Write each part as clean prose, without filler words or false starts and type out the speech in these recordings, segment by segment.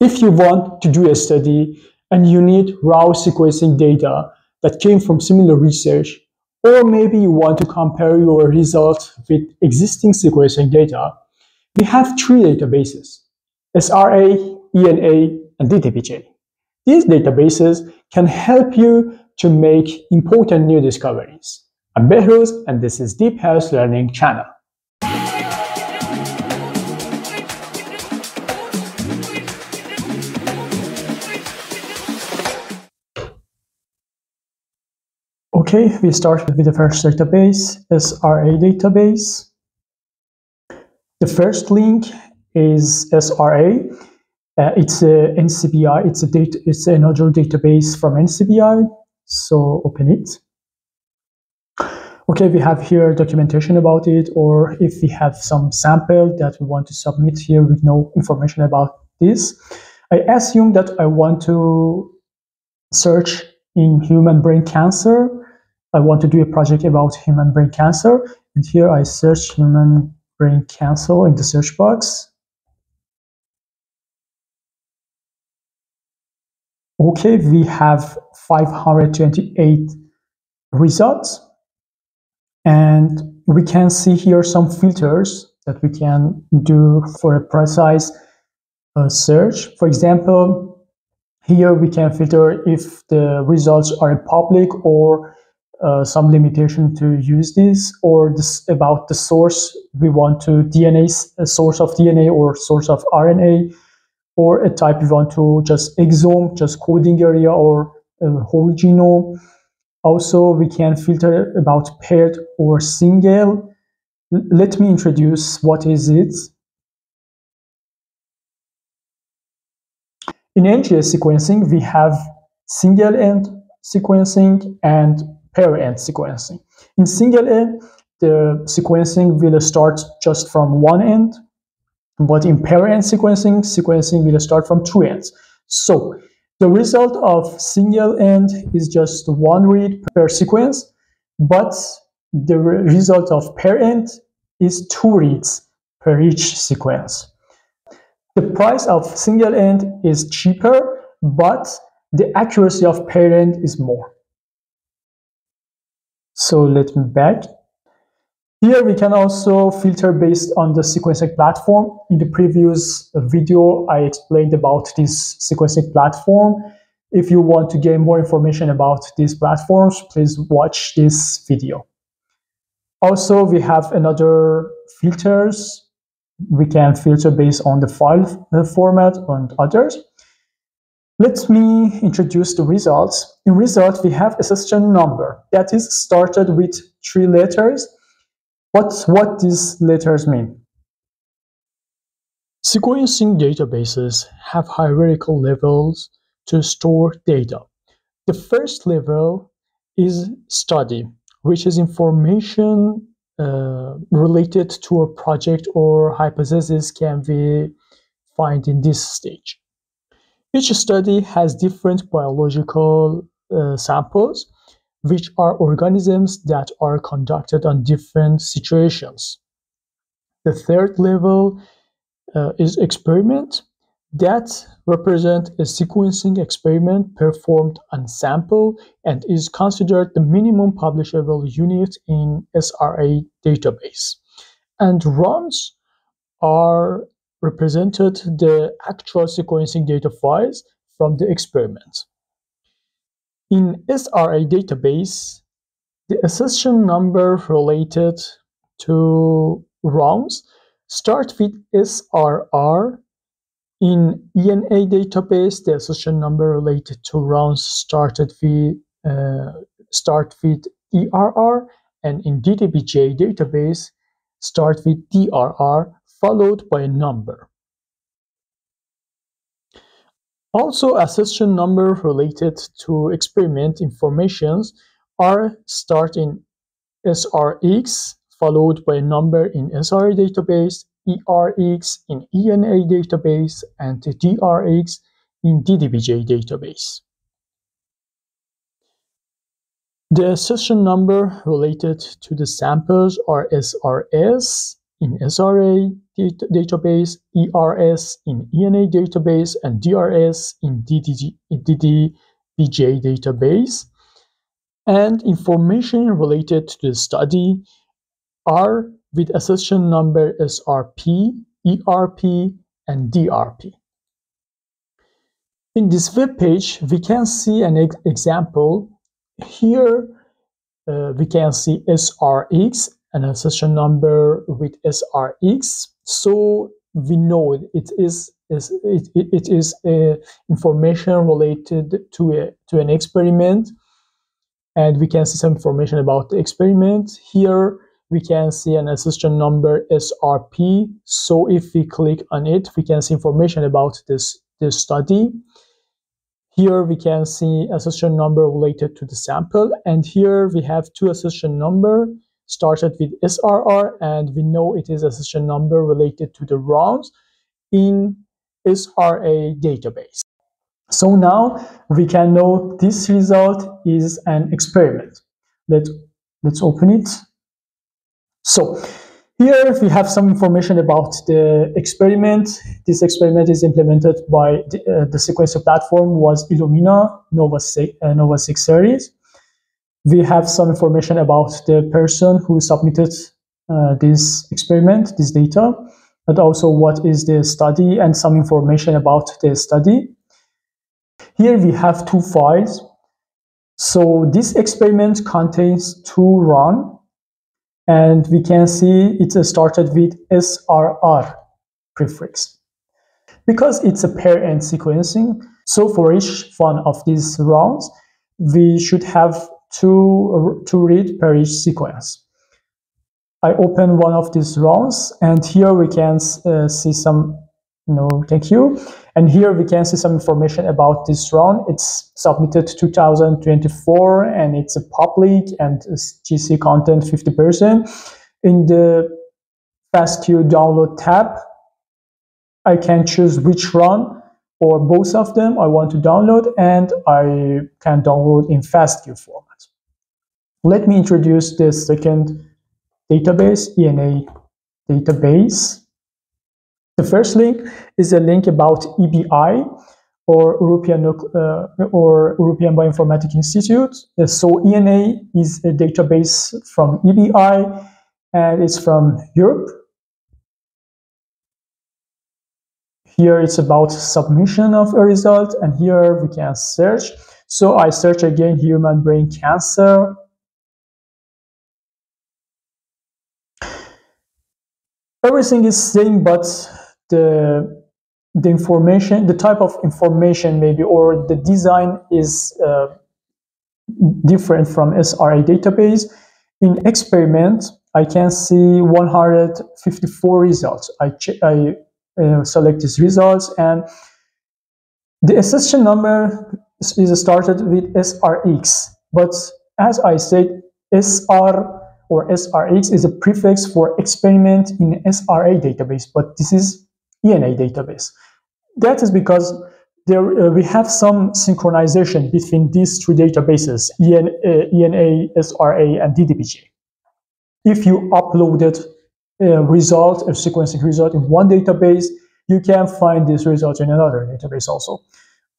If you want to do a study and you need raw sequencing data that came from similar research, or maybe you want to compare your results with existing sequencing data, we have three databases: SRA, ENA, and DDBJ. These databases can help you to make important new discoveries. I'm Behruz, and this is Deep Health Learning channel. Okay, we start with the first database, SRA database. The first link is SRA. It's a NCBI. It's another database from NCBI. So open it. Okay, we have here documentation about it, or if we have some sample that we want to submit here with no information about this. I assume that I want to search in human brain cancer. I want to do a project about human brain cancer, and here I search human brain cancer in the search box. Okay, we have 528 results, and we can see here some filters that we can do for a precise search. For example, here we can filter if the results are public or some limitation to use this, or this about the source. We want to a source of DNA or source of RNA, or a type we want to just exome, just coding area, or whole genome. Also, we can filter about paired or single. Let me introduce what is it. In NGS sequencing, we have single-end sequencing and pair-end sequencing. In single-end, the sequencing will start just from one end, but in pair-end sequencing will start from two ends. So the result of single-end is just one read per sequence, but the result of pair-end is two reads per each sequence. The price of single-end is cheaper, but the accuracy of pair-end is more. So let me back. Here we can also filter based on the sequencing platform. In the previous video, I explained about this sequencing platform. If you want to gain more information about these platforms, please watch this video. Also, we have another filters. We can filter based on the file format and others. Let me introduce the results. In results, we have accession number that is started with 3 letters. What these letters mean? Sequencing databases have hierarchical levels to store data. The first level is study, which is information related to a project or hypothesis can be found in this stage. Each study has different biological samples, which are organisms that are conducted on different situations. The third level is experiment that represent a sequencing experiment performed on sample and is considered the minimum publishable unit in SRA database. And runs are represented the actual sequencing data files from the experiment. In SRA database, the accession number related to rounds start with SRR. In ENA database, the accession number related to rounds start with DRR, and in DDBJ database, start with DRR followed by a number. Also, accession number related to experiment informations are start in SRX followed by a number in SRA database, ERX in ENA database, and DRX in DDBJ database. The accession number related to the samples are SRS in SRA, database, ERS in ENA database, and DRS in DDBJ database. And information related to the study are with accession number SRP, ERP, and DRP. In this web page, we can see an example. Here, we can see SRX, an accession number with SRX. So we know it is information related to an experiment, and we can see some information about the experiment. Here we can see an accession number SRP. So if we click on it, we can see information about this study. Here we can see accession number related to the sample, and here we have two accession number started with SRR, and we know it is accession number related to the rounds in SRA database. So now we can know this result is an experiment. Let's open it. So here we have some information about the experiment. This experiment is implemented by the sequencing platform was Illumina Nova 6 series. We have some information about the person who submitted this experiment, this data, but also what is the study and some information about the study. Here we have two files. So this experiment contains two runs. And we can see it started with SRR prefix. Because it's a pair-end sequencing, so for each one of these rounds, we should have two read per each sequence. I open one of these rounds, and here we can see some, thank you. And here we can see some information about this round. It's submitted 2024, and it's a public and GC content 50%. In the FastQ download tab, I can choose which run or both of them I want to download, and I can download in FastQ format. Let me introduce the second database, ENA database. The first link is a link about EBI, or European Bioinformatics Institute. So ENA is a database from EBI, and it's from Europe. Here it's about submission of a result, and here we can search. So I search again human brain cancer. Everything is same, but the information, the type of information maybe, or the design is different from SRA database. In experiment, I can see 154 results. I select these results, and the accession number is started with SRX. But as I said, SR or SRX is a prefix for experiment in SRA database, but this is ENA database. That is because we have some synchronization between these two databases, ENA, SRA, and DDBJ. If you uploaded a sequencing result in one database, you can find this result in another database also.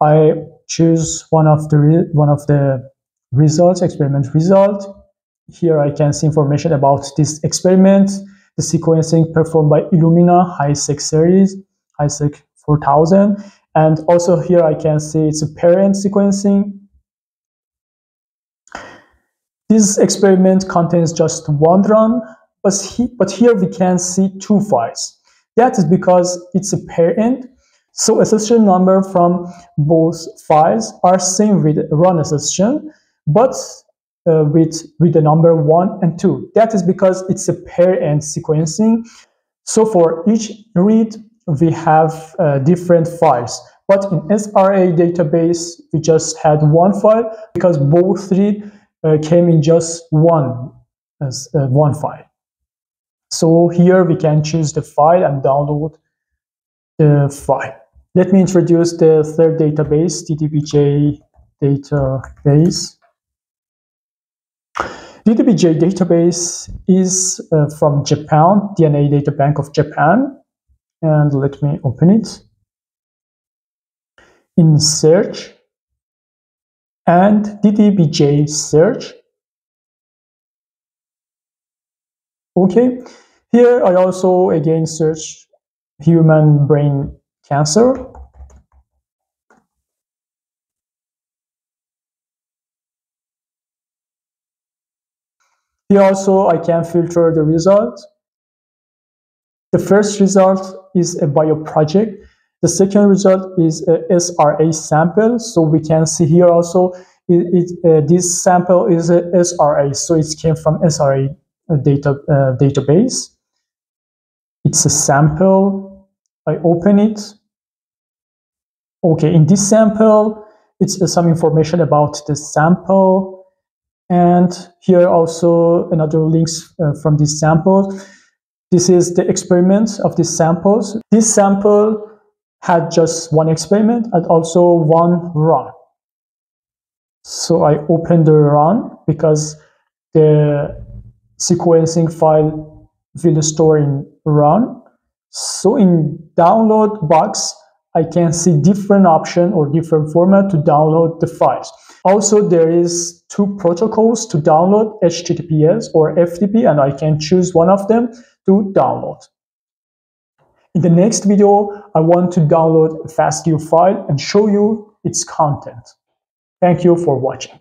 I choose one of the results, experiment result. Here I can see information about this experiment, the sequencing performed by Illumina High-Seq series, High-Seq 4000. And also here I can see it's a parent sequencing. This experiment contains just one run, but here we can see two files. That is because it's a parent, so accession number from both files are same with run accession, but with the number 1 and 2. That is because it's a pair-end sequencing. So for each read, we have different files. But in SRA database, we just had one file because both read came in just one file. So here we can choose the file and download the file. Let me introduce the third database, DDBJ database. DDBJ database is from Japan, DNA Data Bank of Japan. and let me open it. In search and DDBJ search. Okay, here I also again search human brain cancer. Here also I can filter the result. The first result is a bio project. The second result is a SRA sample. So we can see here also this sample is a SRA, so it came from SRA database. It's a sample. I open it. Okay, in this sample, it's some information about the sample. And here also another links from this sample. This is the experiment of these samples. This sample had just one experiment and also one run. So I open the run because the sequencing file will store in run. So in download box, I can see different option or different format to download the files. Also, there is two protocols to download, HTTPS or FTP, and I can choose one of them to download. In the next video, I want to download a FASTQ file and show you its content. Thank you for watching.